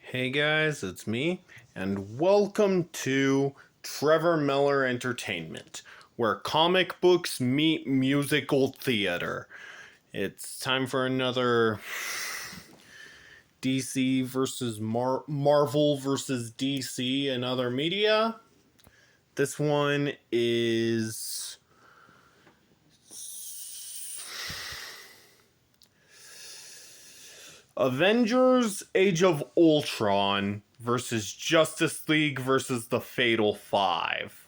Hey guys, it's me, and welcome to Trevor Miller Entertainment, where comic books meet musical theater. It's time for another DC versus Marvel versus DC and other media. This one is Avengers Age of Ultron versus Justice League versus the Fatal Five.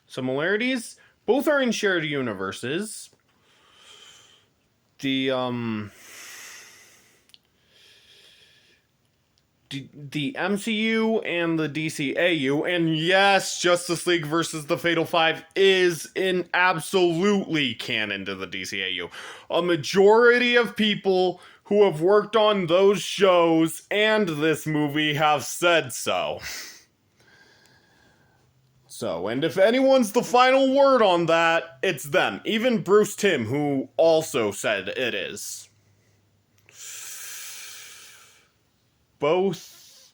Similarities? Both are in shared universes. The MCU and the DCAU, and yes, Justice League versus the Fatal Five is in absolutely canon to the DCAU. A majority of people who have worked on those shows and this movie have said so. And if anyone's the final word on that, it's them. Even Bruce Timm, who also said it is. Both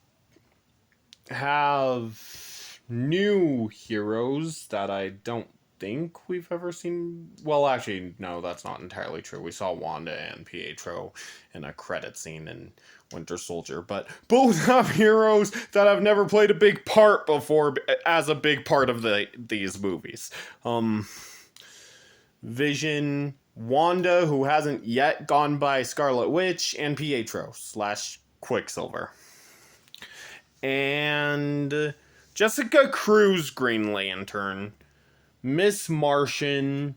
have new heroes that I don't think we've ever seen. Well, actually, no, that's not entirely true. We saw Wanda and Pietro in a credit scene in Winter Soldier, but both have heroes that have never played a big part before as a big part of these movies. Vision, Wanda, who hasn't yet gone by Scarlet Witch, and Pietro / Quicksilver. And Jessica Cruz, Green Lantern, Miss Martian,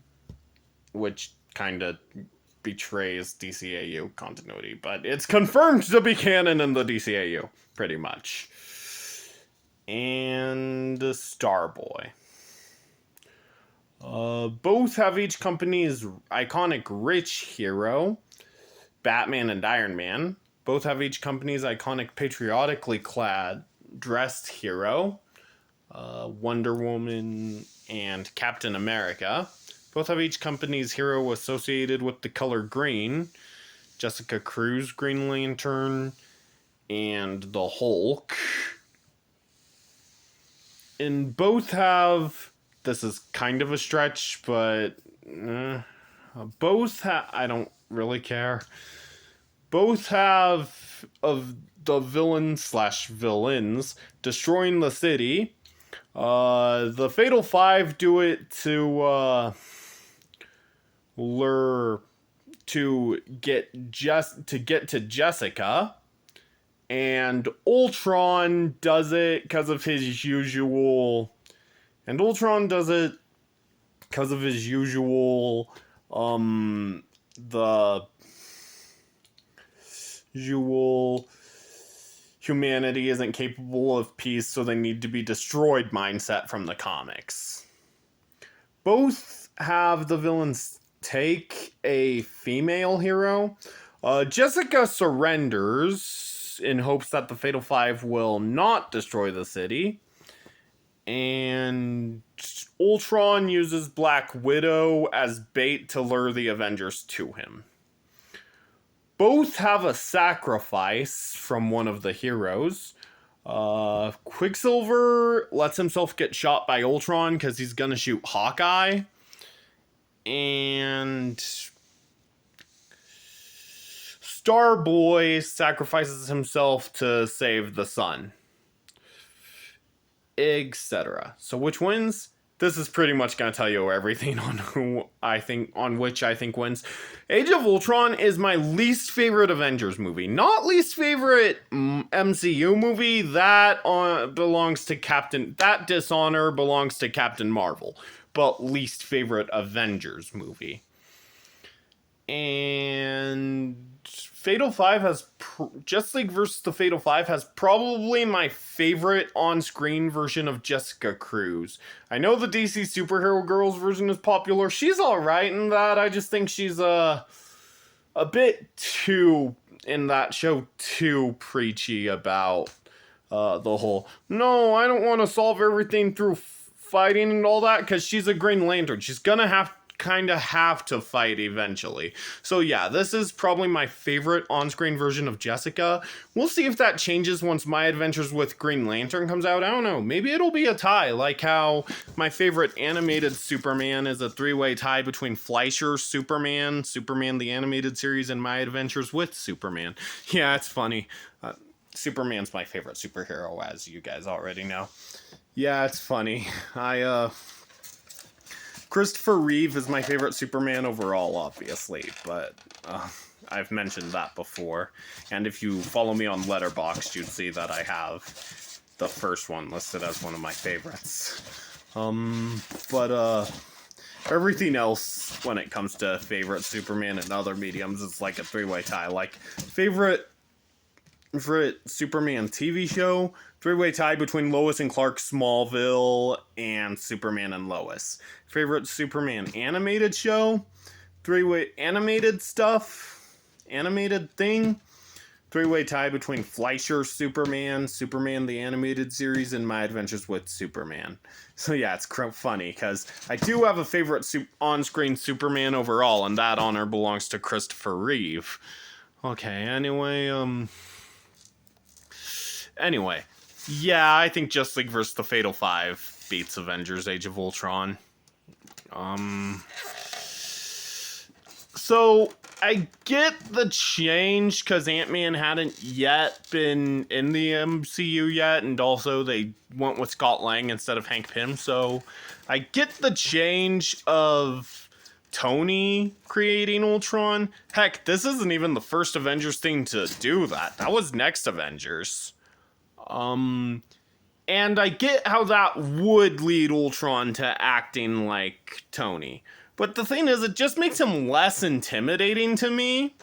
which kind of betrays DCAU continuity, but it's confirmed to be canon in the DCAU, pretty much. And Starboy. Both have each company's iconic rich hero, Batman and Iron Man. Both have each company's iconic patriotically clad, dressed hero, Wonder Woman and Captain America. Both have each company's hero associated with the color green, Jessica Cruz, Green Lantern, and the Hulk. And both have, this is kind of a stretch, but I don't really care. Both have of the villains destroying the city. The Fatal Five do it to get to Jessica, and Ultron does it because of his usual. The usual humanity isn't capable of peace, so they need to be destroyed mindset from the comics. Both have the villains take a female hero. Jessica surrenders in hopes that the Fatal Five will not destroy the city. And Ultron uses Black Widow as bait to lure the Avengers to him. Both have a sacrifice from one of the heroes. Quicksilver lets himself get shot by Ultron because he's gonna shoot Hawkeye. And Starboy sacrifices himself to save the sun. Etc. So which wins? This is pretty much going to tell you everything on which I think wins. Age of Ultron is my least favorite Avengers movie. Not least favorite MCU movie. That belongs to that dishonor belongs to Captain Marvel. But least favorite Avengers movie. And Fatal Five has Justice League versus the Fatal Five has probably my favorite on-screen version of Jessica Cruz. I know the DC Superhero Girls version is popular. She's alright in that. I just think she's a bit too, in that show, too preachy about the whole, no, I don't want to solve everything through fighting and all that, because she's a Green Lantern. She's gonna have kind of have to fight eventually. So yeah, this is probably my favorite on-screen version of Jessica. We'll see if that changes once My Adventures with Green Lantern comes out. I don't know, maybe it'll be a tie, like how my favorite animated Superman is a three-way tie between Fleischer, Superman, Superman the Animated Series, and My Adventures with Superman. Yeah, it's funny. Superman's my favorite superhero, as you guys already know. Yeah, it's funny. Christopher Reeve is my favorite Superman overall, obviously, but I've mentioned that before. And if you follow me on Letterboxd, you'd see that I have the first one listed as one of my favorites. Everything else, when it comes to favorite Superman and other mediums, it's like a three-way tie. Like, favorite Superman TV show, three-way tie between Lois and Clark, Smallville, and Superman and Lois. Favorite Superman animated show, three-way animated stuff, animated thing, three-way tie between Fleischer, Superman, Superman the Animated Series, and My Adventures with Superman. So yeah, it's funny, because I do have a favorite on-screen Superman overall, and that honor belongs to Christopher Reeve. Okay, Anyway, yeah, I think Justice League vs. the Fatal Five beats Avengers Age of Ultron. So, I get the change, because Ant-Man hadn't yet been in the MCU yet, and also they went with Scott Lang instead of Hank Pym, so I get the change of Tony creating Ultron. Heck, this isn't even the first Avengers thing to do that. That was next Avengers. And I get how that would lead Ultron to acting like Tony. But the thing is, it just makes him less intimidating to me.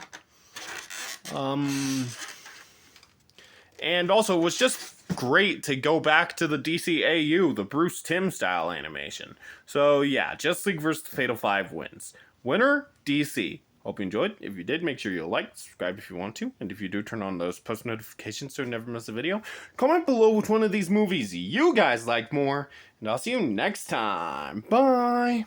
And also, it was just great to go back to the DCAU, the Bruce Timm style animation. So yeah, Justice League vs. the Fatal Five wins. Winner, DC. Hope you enjoyed. If you did, make sure you like, subscribe if you want to, and if you do, turn on those post notifications so you never miss a video. Comment below which one of these movies you guys like more, and I'll see you next time. Bye!